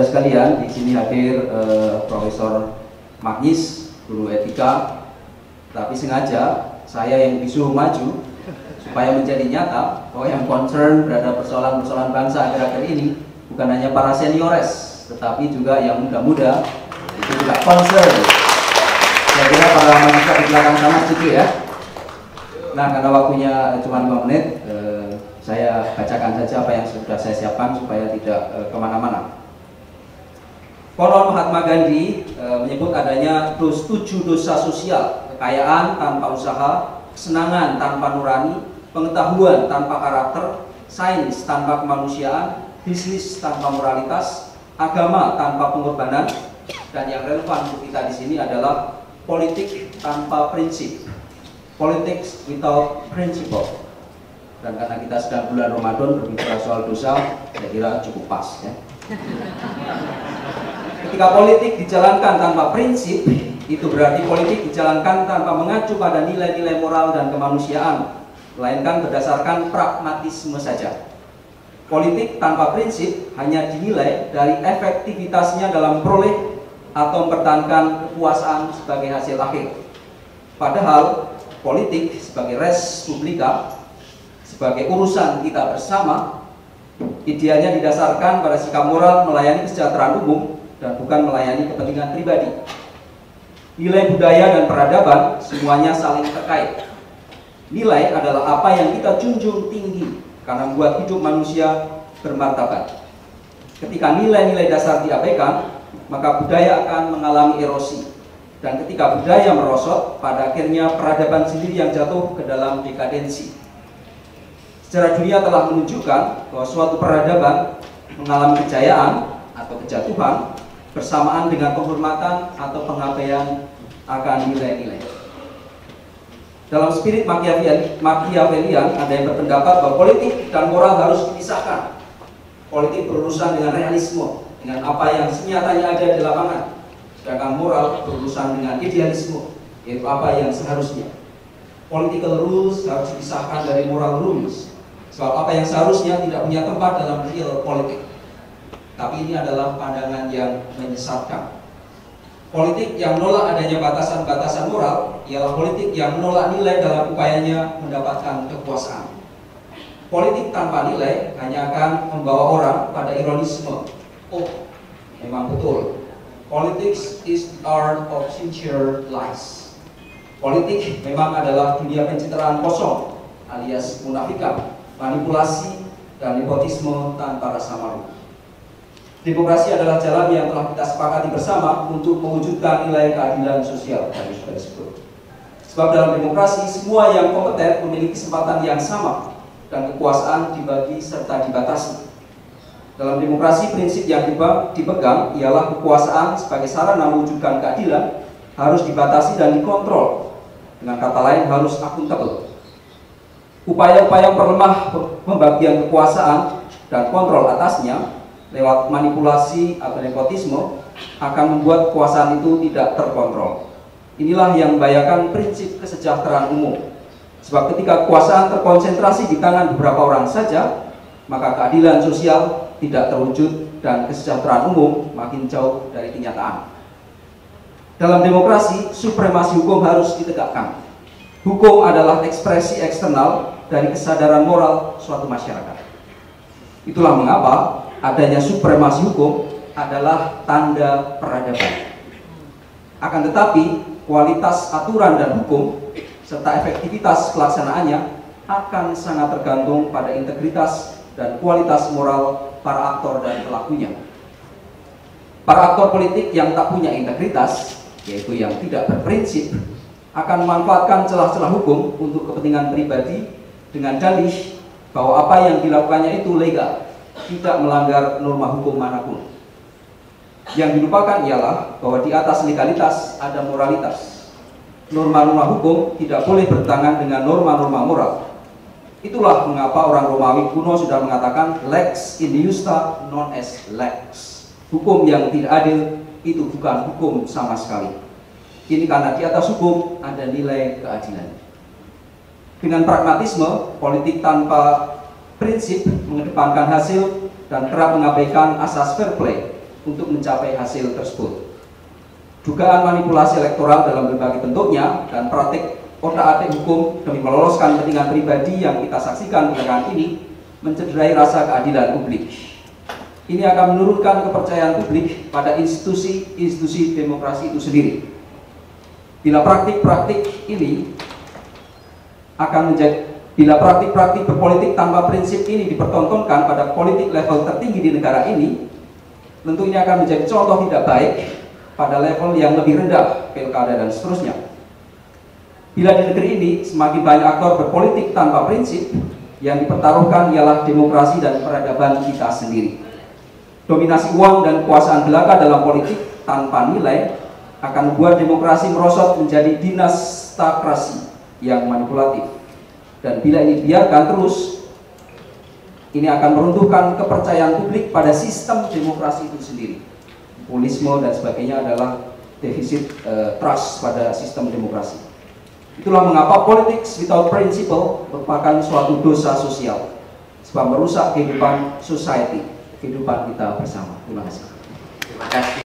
Sekalian, di sini hadir Profesor Magnis, guru etika, tapi sengaja saya yang disuruh maju supaya menjadi nyata bahwa yang concern terhadap persoalan-persoalan bangsa akhir-akhir ini bukan hanya para seniores, tetapi juga yang muda-muda itu juga concern. Saya kira para mahasiswa di belakang sana setuju ya. Nah, karena waktunya cuma 5 menit, saya bacakan saja apa yang sudah saya siapkan supaya tidak kemana-mana. Konon Mahatma Gandhi menyebut adanya 7 dosa sosial: kekayaan tanpa usaha, kesenangan tanpa nurani, pengetahuan tanpa karakter, sains tanpa kemanusiaan, bisnis tanpa moralitas, agama tanpa pengorbanan, dan yang relevan untuk kita di sini adalah politik tanpa prinsip, politics without principle. Dan karena kita sedang bulan Ramadan berbicara soal dosa, saya kira cukup pas ya. Ketika politik dijalankan tanpa prinsip, itu berarti politik dijalankan tanpa mengacu pada nilai-nilai moral dan kemanusiaan, melainkan berdasarkan pragmatisme saja. Politik tanpa prinsip hanya dinilai dari efektivitasnya dalam memperoleh atau mempertahankan kekuasaan sebagai hasil akhir. Padahal politik sebagai res publica, sebagai urusan kita bersama, idealnya didasarkan pada sikap moral melayani kesejahteraan umum dan bukan melayani kepentingan pribadi. Nilai budaya dan peradaban semuanya saling terkait. Nilai adalah apa yang kita junjung tinggi karena membuat hidup manusia bermartabat. Ketika nilai-nilai dasar diabaikan, maka budaya akan mengalami erosi. Dan ketika budaya merosot, pada akhirnya peradaban sendiri yang jatuh ke dalam dekadensi. Sejarah dunia telah menunjukkan bahwa suatu peradaban mengalami kejayaan atau kejatuhan bersamaan dengan penghormatan atau pengabaian akan nilai-nilai. Dalam spirit Machiavellian, ada yang berpendapat bahwa politik dan moral harus dipisahkan. Politik berurusan dengan realisme, dengan apa yang senyatanya ada di lapangan, sedangkan moral berurusan dengan idealisme, yaitu apa yang seharusnya. Political rules harus dipisahkan dari moral rules, sebab apa yang seharusnya tidak punya tempat dalam real politik. Tapi ini adalah pandangan yang menyesatkan. Politik yang menolak adanya batasan-batasan moral ialah politik yang menolak nilai dalam upayanya mendapatkan kekuasaan. Politik tanpa nilai hanya akan membawa orang pada ironisme. Oh, memang betul. Politics is the art of sincere lies. Politik memang adalah dunia pencitraan kosong, alias munafikat, manipulasi, dan nepotisme tanpa rasa malu. Demokrasi adalah jalan yang telah kita sepakati bersama untuk mewujudkan nilai keadilan sosial tadi sudah disebut. Sebab dalam demokrasi semua yang kompeten memiliki kesempatan yang sama dan kekuasaan dibagi serta dibatasi. Dalam demokrasi prinsip yang dipegang ialah kekuasaan sebagai sarana mewujudkan keadilan harus dibatasi dan dikontrol. Dengan kata lain harus akuntabel. Upaya-upaya memperlemah pembagian kekuasaan dan kontrol atasnya lewat manipulasi atau nepotisme akan membuat kekuasaan itu tidak terkontrol. Inilah yang membahayakan prinsip kesejahteraan umum. Sebab ketika kekuasaan terkonsentrasi di tangan beberapa orang saja, maka keadilan sosial tidak terwujud dan kesejahteraan umum makin jauh dari kenyataan. Dalam demokrasi, supremasi hukum harus ditegakkan. Hukum adalah ekspresi eksternal dari kesadaran moral suatu masyarakat. Itulah mengapa adanya supremasi hukum adalah tanda peradaban. Akan tetapi, kualitas aturan dan hukum serta efektivitas pelaksanaannya akan sangat tergantung pada integritas dan kualitas moral para aktor dan pelakunya. Para aktor politik yang tak punya integritas, yaitu yang tidak berprinsip, akan memanfaatkan celah-celah hukum untuk kepentingan pribadi dengan dalih bahwa apa yang dilakukannya itu legal, tidak melanggar norma hukum manapun. Yang dilupakan ialah bahwa di atas legalitas ada moralitas. Norma-norma hukum tidak boleh bertentangan dengan norma-norma moral. Itulah mengapa orang Romawi kuno sudah mengatakan lex injusta non est lex. Hukum yang tidak adil itu bukan hukum sama sekali. Ini karena di atas hukum ada nilai keadilan. Dengan pragmatisme, politik tanpa prinsip mengedepankan hasil dan kerap mengabaikan asas fair play untuk mencapai hasil tersebut. Dugaan manipulasi elektoral dalam berbagai bentuknya dan praktik otak-atik hukum demi meloloskan kepentingan pribadi yang kita saksikan belakangan ini mencederai rasa keadilan publik. Ini akan menurunkan kepercayaan publik pada institusi demokrasi itu sendiri. Bila praktik-praktik berpolitik tanpa prinsip ini dipertontonkan pada politik level tertinggi di negara ini, tentu ini akan menjadi contoh tidak baik pada level yang lebih rendah, pilkada dan seterusnya. Bila di negeri ini semakin banyak aktor berpolitik tanpa prinsip, yang dipertaruhkan ialah demokrasi dan peradaban kita sendiri. Dominasi uang dan kekuasaan belaka dalam politik tanpa nilai akan membuat demokrasi merosot menjadi dinastakrasi yang manipulatif. Dan bila ini dibiarkan terus, ini akan meruntuhkan kepercayaan publik pada sistem demokrasi itu sendiri. Populisme dan sebagainya adalah defisit trust pada sistem demokrasi. Itulah mengapa politics without principle merupakan suatu dosa sosial, sebab merusak kehidupan society, kehidupan kita bersama. Terima kasih. Terima kasih.